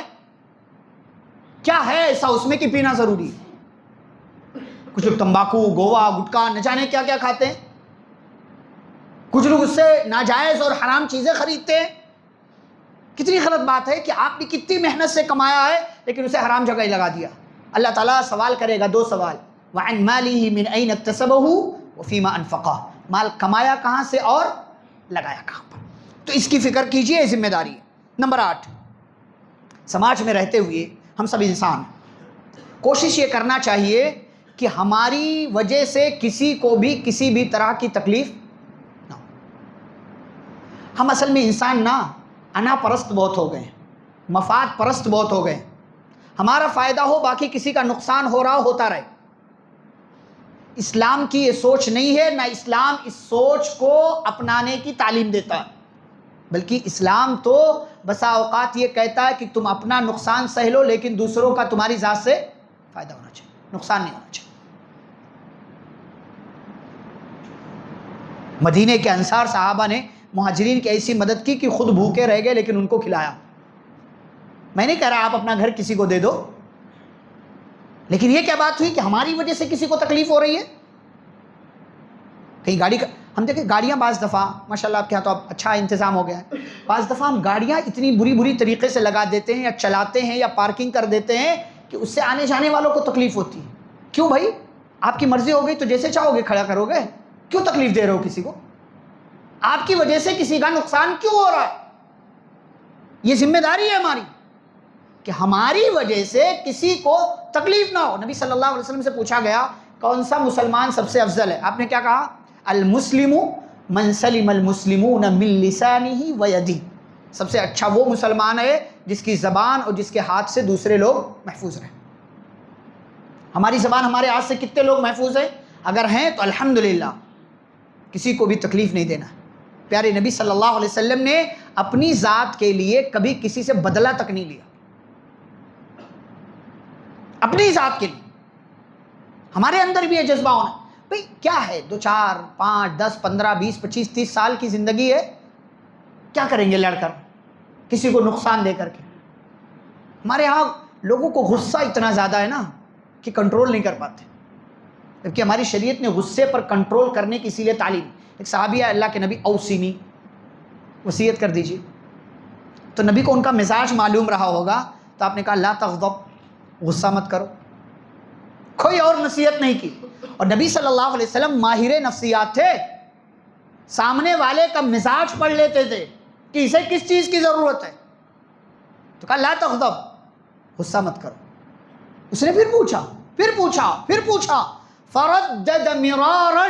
کیا ہے ایسا اس میں کہ پینا ضروری ہے؟ کچھ لوگ تمباکو، گوا، گٹکا، نہ جانے کیا کیا کھاتے ہیں، کچھ لوگ اس سے ناجائز اور حرام چیزیں خریدتے ہیں۔ کتنی غلط بات ہے کہ آپ نے کتنی محنت سے کمایا ہے لیکن اسے حرام جگہ ہی لگا دیا۔ اللہ تعالیٰ سوال کرے گا، 2 سوال، وَعَنْ مَالِهِ مِنْ أَيْنَ اكْتَسَبَهُ وَفِيمَا أَنْفَقَهُ، مال کمایا کہاں سے اور لگایا کہاں پر۔ تو اس کی فکر کیجئے، ذمہ داری ہے۔ نمبر 8، سماج میں رہتے ہوئے ہم سب انسان، کوشش یہ کرنا چاہیے کہ ہماری وجہ سے کسی کو بھی کسی بھی طرح کی تکلیف نہ ہو۔ ہم اصل میں انسان نا انا پرست بہت ہو گئے ہیں، مفاد پرست بہت ہو گئے ہیں۔ ہمارا فائدہ ہو، باقی کسی کا نقصان ہو رہا ہوتا رہے۔ اسلام کی یہ سوچ نہیں ہے، نہ اسلام اس سوچ کو اپنانے کی تعلیم دیتا ہے، بلکہ اسلام تو بسا اوقات یہ کہتا ہے کہ تم اپنا نقصان سہ لو لیکن دوسروں کا تمہاری ذات سے فائدہ ہونا چاہیے، نقصان نہیں ہونا چاہیے۔ مدینے کے انصار صحابہ نے مہاجرین کی ایسی مدد کی کہ خود بھوکے رہ گئے لیکن ان کو کھلایا۔ میں نہیں کہہ رہا آپ اپنا گھر کسی کو دے دو، لیکن یہ کیا بات ہوئی کہ ہماری وجہ سے کسی کو تکلیف ہو رہی ہے؟ کہیں ہم دیکھیں گاڑیاں بعض دفعہ ماشاءاللہ آپ کے یہاں تو اب اچھا انتظام ہو گیا ہے، بعض دفعہ ہم گاڑیاں اتنی بری طریقے سے لگا دیتے ہیں یا چلاتے ہیں یا پارکنگ کر دیتے ہیں کہ اس سے آنے جانے والوں کو تکلیف ہوتی ہے. کیوں بھائی؟ آپ کی مرضی ہو گئی تو جیسے چاہو گے کھڑا کرو گے، کیوں تکلیف دے رہے ہو کسی کو؟ آپ کی وجہ سے کسی کا نقصان کیوں ہو رہا ہے؟ یہ ذمہ داری ہے ہماری کہ ہماری وجہ سے کسی کو تکلیف نہ ہو. نبی صلی اللہ علیہ وسلم سے پوچھا گیا کون سا مسلمان سب سے افضل ہے؟ آپ نے کیا کہا؟ المسلم من سلم المسلمون من لسانہ و یدہ. سب سے اچھا وہ مسلمان ہے جس کی زبان اور جس کے ہاتھ سے دوسرے لوگ محفوظ رہیں. ہماری زبان ہمارے ہاتھ سے کتنے لوگ محفوظ ہیں؟ اگر ہیں تو الحمدللہ، کسی کو بھی تکلیف نہیں دینا. پیارے نبی صلی اللہ علیہ وسلم نے اپنی ذات کے لیے کبھی کسی سے بدلہ تک نہیں لیا، اپنی ذات کے لیے. ہمارے اندر بھی یہ جذبہ ہونا. بھئی کیا ہے 2 4 5 10 15 20 25 30 سال کی زندگی ہے، کیا کریں گے لڑ کر کسی کو نقصان دے کر کے؟ ہمارے ہاں لوگوں کو غصہ اتنا زیادہ ہے نا کہ کنٹرول نہیں کر پاتے، جبکہ ہماری شریعت نے غصے پر کنٹرول کرنے کی اسی لیے تعلیم. ایک صحابی ہے، اللہ کے نبی اوصینی، وصیت کر دیجیے. تو نبی کو ان کا مزاج معلوم رہا ہوگا تو آپ نے کہا لا تغضب، غصہ مت کرو. کوئی اور نصیحت نہیں کی. اور نبی صلی اللہ علیہ وسلم ماہر نفسیات تھے، سامنے والے کا مزاج پڑھ لیتے تھے کہ اسے کس چیز کی ضرورت ہے. تو کہا لا تغضب، غصہ مت کرو. اس نے پھر پوچھا فردد مرارا.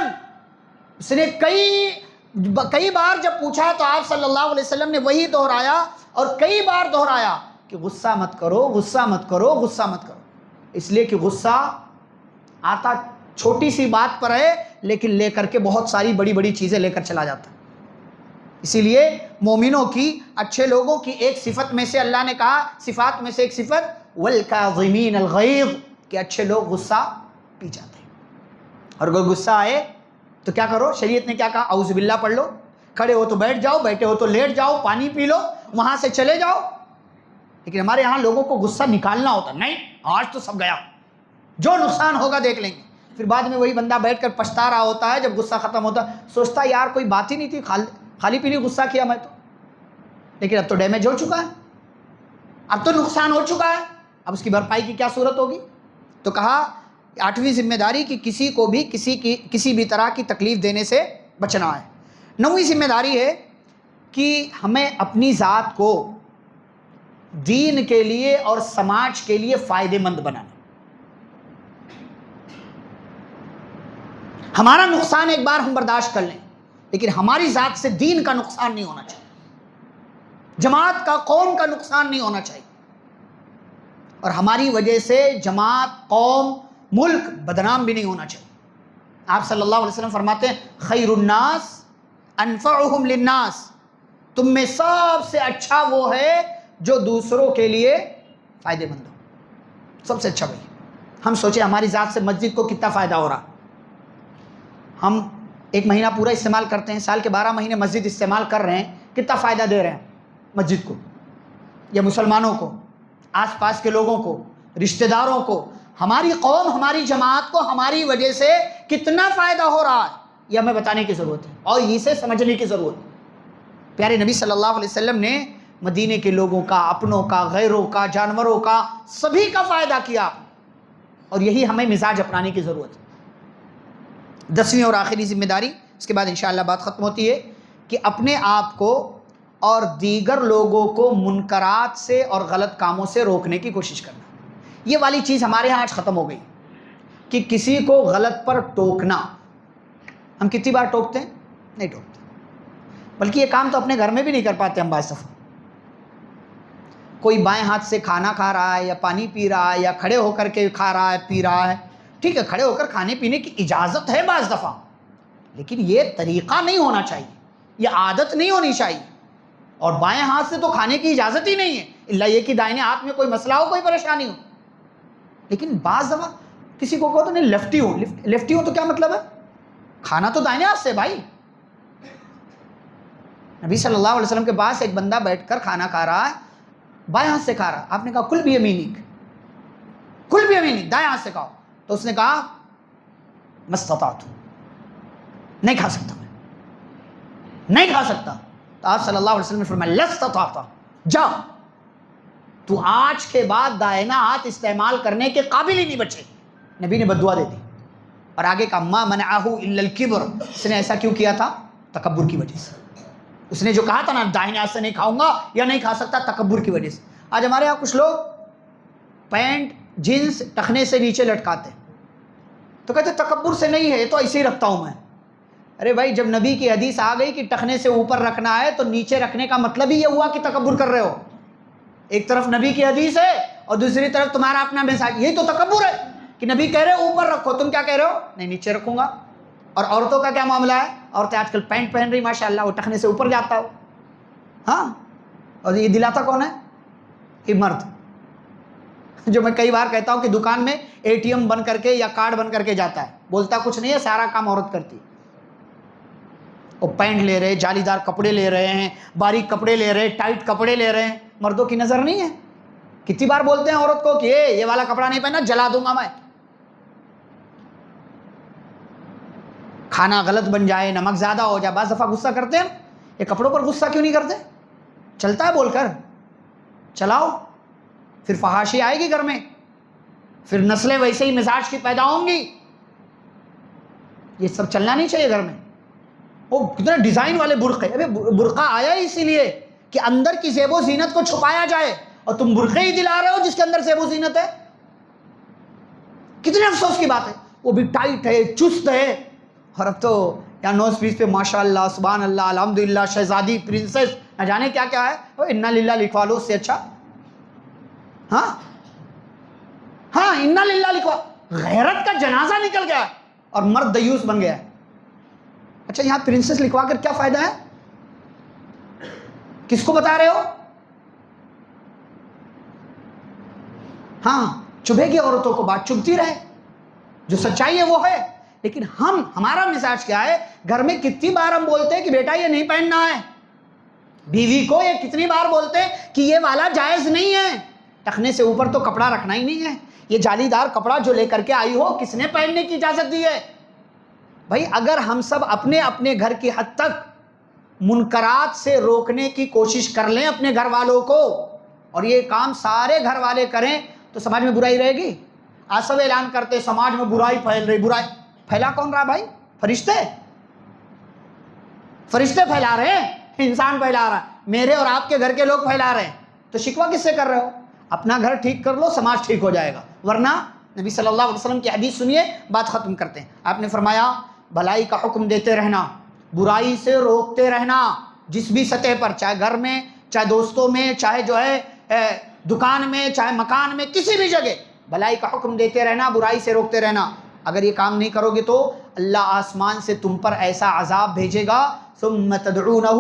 اس نے کئی بار جب پوچھا تو آپ صلی اللہ علیہ وسلم نے وہی دہرایا اور کئی بار دہرایا کہ غصہ مت کرو، غصہ مت کرو، غصہ مت کرو. اس لیے کہ غصہ آتا چھوٹی سی بات پر ہے لیکن لے کر کے بہت ساری بڑی بڑی چیزیں لے کر چلا جاتا ہے. اسی لیے مومنوں کی، اچھے لوگوں کی ایک صفت میں سے اللہ نے کہا، صفات میں سے ایک صفت والکاظمین الغیظ، کہ اچھے لوگ غصہ پی جاتے ہیں. اور اگر غصہ آئے تو کیا کرو؟ شریعت نے کیا کہا؟ اعوذ باللہ پڑھ لو. کھڑے ہو تو بیٹھ جاؤ، بیٹھے ہو تو لیٹ جاؤ، پانی پی لو، وہاں سے چلے جاؤ. لیکن ہمارے ہاں لوگوں کو غصہ نکالنا ہوتا، نہیں آج تو سب گیا، جو نقصان ہوگا دیکھ لیں گے. پھر بعد میں وہی بندہ بیٹھ کر پچھتا رہا ہوتا ہے، جب غصہ ختم ہوتا ہے سوچتا ہے یار کوئی بات ہی نہیں تھی، خالی پیلی غصہ کیا میں تو. لیکن اب تو ڈیمیج ہو چکا ہے، اب تو نقصان ہو چکا ہے، اب اس کی بھرپائی کی کیا صورت ہوگی؟ تو کہا 8ویں ذمہ داری کہ کسی کو بھی کسی بھی طرح کی تکلیف دینے سے بچنا ہے. 9ویں ذمہ داری ہے کہ ہمیں اپنی ذات کو دین کے لیے اور سماج کے لیے فائدے مند بنانا. ہمارا نقصان ایک بار ہم برداشت کر لیں لیکن ہماری ذات سے دین کا نقصان نہیں ہونا چاہیے، جماعت کا، قوم کا نقصان نہیں ہونا چاہیے. اور ہماری وجہ سے جماعت، قوم، ملک بدنام بھی نہیں ہونا چاہیے. آپ صلی اللہ علیہ وسلم فرماتے ہیں خیر الناس انفعہم للناس، تم میں سب سے اچھا وہ ہے جو دوسروں کے لیے فائدے مند ہو. سب سے اچھا وہی. ہم سوچیں ہماری ذات سے مسجد کو کتنا فائدہ ہو رہا. ہم 1 مہینہ پورا استعمال کرتے ہیں، سال کے 12 مہینے مسجد استعمال کر رہے ہیں، کتنا فائدہ دے رہے ہیں مسجد کو یا مسلمانوں کو، آس پاس کے لوگوں کو، رشتہ داروں کو. ہماری قوم، ہماری جماعت کو ہماری وجہ سے کتنا فائدہ ہو رہا ہے یہ ہمیں بتانے کی ضرورت ہے اور اسے سمجھنے کی ضرورت ہے. پیارے نبی صلی اللہ علیہ وسلم نے مدینے کے لوگوں کا، اپنوں کا، غیروں کا، جانوروں کا، سبھی کا فائدہ کیا اور یہی ہمیں مزاج اپنانے کی ضرورت ہے. 10ویں اور آخری ذمہ داری، اس کے بعد انشاءاللہ بات ختم ہوتی ہے، کہ اپنے آپ کو اور دیگر لوگوں کو منکرات سے اور غلط کاموں سے روکنے کی کوشش کرنا. یہ والی چیز ہمارے ہاں آج ختم ہو گئی کہ کسی کو غلط پر ٹوکنا. ہم کتنی بار ٹوکتے ہیں؟ نہیں ٹوکتے. بلکہ یہ کام تو اپنے گھر میں بھی نہیں کر پاتے ہم بعض دفعہ. کوئی بائیں ہاتھ سے کھانا کھا رہا ہے یا پانی پی رہا ہے یا کھڑے ہو کر کے کھا رہا ہے، پی رہا ہے، ٹھیک ہے کھڑے ہو کر کھانے پینے کی اجازت ہے بعض دفعہ، لیکن یہ طریقہ نہیں ہونا چاہیے، یہ عادت نہیں ہونی چاہیے. اور بائیں ہاتھ سے تو کھانے کی اجازت ہی نہیں ہے الا یہ کہ دائیں ہاتھ میں کوئی مسئلہ ہو، کوئی پریشانی ہو. لیکن بعض دفعہ کسی کو کہو تو نہیں لیفٹی ہو تو کیا مطلب ہے؟ کھانا تو دائیں ہاتھ سے بھائی. نبی صلی اللہ علیہ وسلم کے پاس ایک بندہ بیٹھ کر کھانا کھا رہا ہے، بائیں ہاتھ سے کھا رہا. آپ نے کہا کل بیمینک، دائیں ہاتھ سے کھاؤ. تو اس نے کہا مستطاعت، نہیں کھا سکتا میں. نہیں کھا سکتا. تو آپ صلی اللہ علیہ وسلم نے فرمایا لا استطعت، جا تو آج کے بعد دائنا ہاتھ استعمال کرنے کے قابل ہی نہیں بچے. نبی نے بد دعا دے دی. اور آگے کا ما منعہ الا الکبر، اس نے ایسا کیوں کیا تھا؟ تکبر کی وجہ سے. اس نے جو کہا تھا نا دائنے ہاتھ سے نہیں کھاؤں گا یا نہیں کھا سکتا، تکبر کی وجہ سے. آج ہمارے یہاں کچھ لوگ پینٹ جینس ٹخنے سے نیچے لٹکاتے تو کہتے تکبر سے نہیں ہے، تو ایسے ہی رکھتا ہوں میں. ارے بھائی جب نبی کی حدیث آ گئی کہ ٹخنے سے اوپر رکھنا ہے تو نیچے رکھنے کا مطلب ہی یہ ہوا کہ تکبر کر رہے ہو. ایک طرف نبی کی حدیث ہے اور دوسری طرف تمہارا اپنا مزاج. یہی تو تکبر ہے کہ نبی کہہ رہے اوپر رکھو، تم کیا کہہ رہے ہو؟ نہیں نیچے رکھوں گا. اور عورتوں کا کیا معاملہ ہے؟ عورتیں آج کل پینٹ پہن رہی ماشاء اللہ، وہ ٹخنے سے اوپر جاتا ہو. ہاں، اور یہ دلاتا کون ہے؟ یہ مرد. جو میں کئی بار کہتا ہوں کہ دکان میں اے ٹی ایم بن کر کے یا کارڈ بن کر کے جاتا ہے، بولتا کچھ نہیں ہے، سارا کام عورت کرتی. وہ پینٹ لے رہے، جالی دار کپڑے لے رہے ہیں، باریک کپڑے لے رہے، ٹائٹ کپڑے لے رہے ہیں. مردوں کی نظر نہیں ہے. کتنی بار بولتے ہیں عورت کو کہ یہ والا کپڑا نہیں پہنا، جلا دوں گا میں. کھانا غلط بن جائے، نمک زیادہ ہو جائے، بعض دفعہ غصہ کرتے ہیں. یہ کپڑوں پر غصہ کیوں نہیں کرتے؟ چلتا ہے بول کر چلاؤ، پھر فحاشی آئے گی گھر میں، پھر نسلیں ویسے ہی مزاج کی پیدا ہوں گی. یہ سب چلنا نہیں چاہیے گھر میں. وہ کتنے ڈیزائن والے برقعے، ابھی برقع آیا ہی اسی لیے کہ اندر کی زیب و زینت کو چھپایا جائے، اور تم برقعے ہی دلا رہے ہو جس کے اندر زیب و زینت ہے. کتنے افسوس کی بات ہے. وہ بھی ٹائٹ ہے، چست ہے. اور اب تو یا نوز پیس پہ ماشاء اللہ سبحان اللہ الحمدللہ شہزادی پرنسس نہ جانے کیا کیا ہے. وہ انا للہ لکھوا لو، اس سے اچھا. ہاں ہاں انا للہ لکھوا. غیرت کا جنازہ نکل گیا اور مرد دیوس بن گیا ہے. اچھا یہاں پرنسس لکھوا کر کیا فائدہ ہے؟ کس کو بتا رہے ہو؟ ہاں چبھے گی عورتوں کو، بات چبھتی رہے، جو سچائی ہے وہ ہے. لیکن ہمارا مزاج کیا ہے؟ گھر میں کتنی بار ہم بولتے ہیں کہ بیٹا یہ نہیں پہننا ہے. بیوی کو یہ کتنی بار بولتے ہیں کہ یہ والا جائز نہیں ہے. ٹخنے سے اوپر تو کپڑا رکھنا ہی نہیں ہے. یہ جالی دار کپڑا جو لے کر کے آئی ہو کس نے پہننے کی اجازت دی ہے؟ بھائی اگر ہم سب اپنے اپنے گھر کی حد تک منکرات سے روکنے کی کوشش کر لیں اپنے گھر والوں کو، اور یہ کام سارے گھر والے کریں تو سماج میں برائی رہے گی. آج سب اعلان کرتے سماج میں برائی پھیل رہی. برائی پھیلا کون رہا بھائی؟ فرشتے پھیلا رہے ہیں، انسان پھیلا رہا ہے. میرے اور آپ کے گھر کے لوگ پھیلا رہے ہیں. تو شکوہ کس سے کر رہے ہو؟ اپنا گھر ٹھیک کر لو، سماج ٹھیک ہو جائے گا. ورنہ نبی صلی اللہ علیہ وسلم کی حدیث سنیے، بات ختم کرتے ہیں. آپ نے فرمایا بھلائی کا حکم دیتے رہنا، برائی سے روکتے رہنا، جس بھی سطح پر، چاہے گھر میں، چاہے دوستوں میں، چاہے جو ہے دکان میں، چاہے مکان میں، کسی بھی جگہ بھلائی کا حکم دیتے رہنا، برائی سے روکتے رہنا. اگر یہ کام نہیں کرو گے تو اللہ آسمان سے تم پر ایسا عذاب بھیجے گا ثم تدعونہ،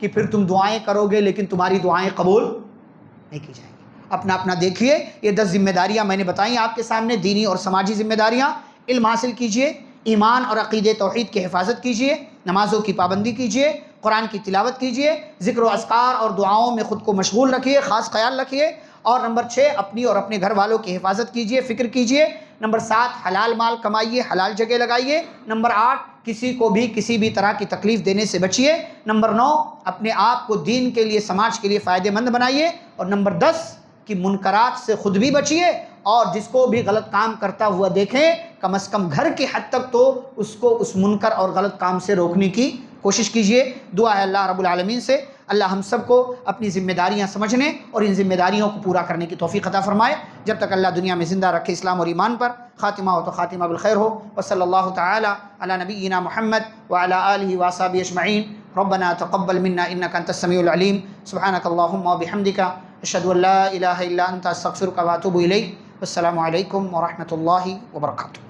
کہ پھر تم دعائیں کرو گے لیکن تمہاری دعائیں قبول نہیں کی جائیں گی. اپنا اپنا دیکھیے. یہ 10 ذمہ داریاں میں نے بتائیں آپ کے سامنے، دینی اور سماجی ذمہ داریاں. علم حاصل کیجئے، ایمان اور عقیدے توحید کی حفاظت کیجئے، نمازوں کی پابندی کیجئے، قرآن کی تلاوت کیجئے، ذکر و اذکار اور دعاؤں میں خود کو مشغول رکھیے، خاص خیال رکھیے. اور نمبر 6 اپنی اور اپنے گھر والوں کی حفاظت کیجئے، فکر کیجئے. نمبر 7 حلال مال کمائیے، حلال جگہ لگائیے. نمبر 8 کسی کو بھی کسی بھی طرح کی تکلیف دینے سے بچیے. نمبر 9 اپنے آپ کو دین کے لیے، سماج کے لیے فائدہ مند بنائیے. اور نمبر 10 کہ منکرات سے خود بھی بچیے، اور جس کو بھی غلط کام کرتا ہوا دیکھیں کم از کم گھر کی حد تک تو اس کو اس منکر اور غلط کام سے روکنے کی کوشش کیجئے. دعا ہے اللہ رب العالمین سے اللہ ہم سب کو اپنی ذمہ داریاں سمجھنے اور ان ذمہ داریوں کو پورا کرنے کی توفیق عطا فرمائے. جب تک اللہ دنیا میں زندہ رکھے اسلام اور ایمان پر، خاتمہ ہو تو خاتمہ بالخیر ہو. وصلی اللہ تعالی علی نبینا محمد وعلی آلہ وصحبہ اجمعین. ربنا تقبل منا انک انت السمیع العلیم. سبحانک اللہم وبحمدک، اشہد ان لا الہ الا انت، استغفرک واتوب الیک. السلام علیکم ورحمۃ اللہ وبرکاتہ.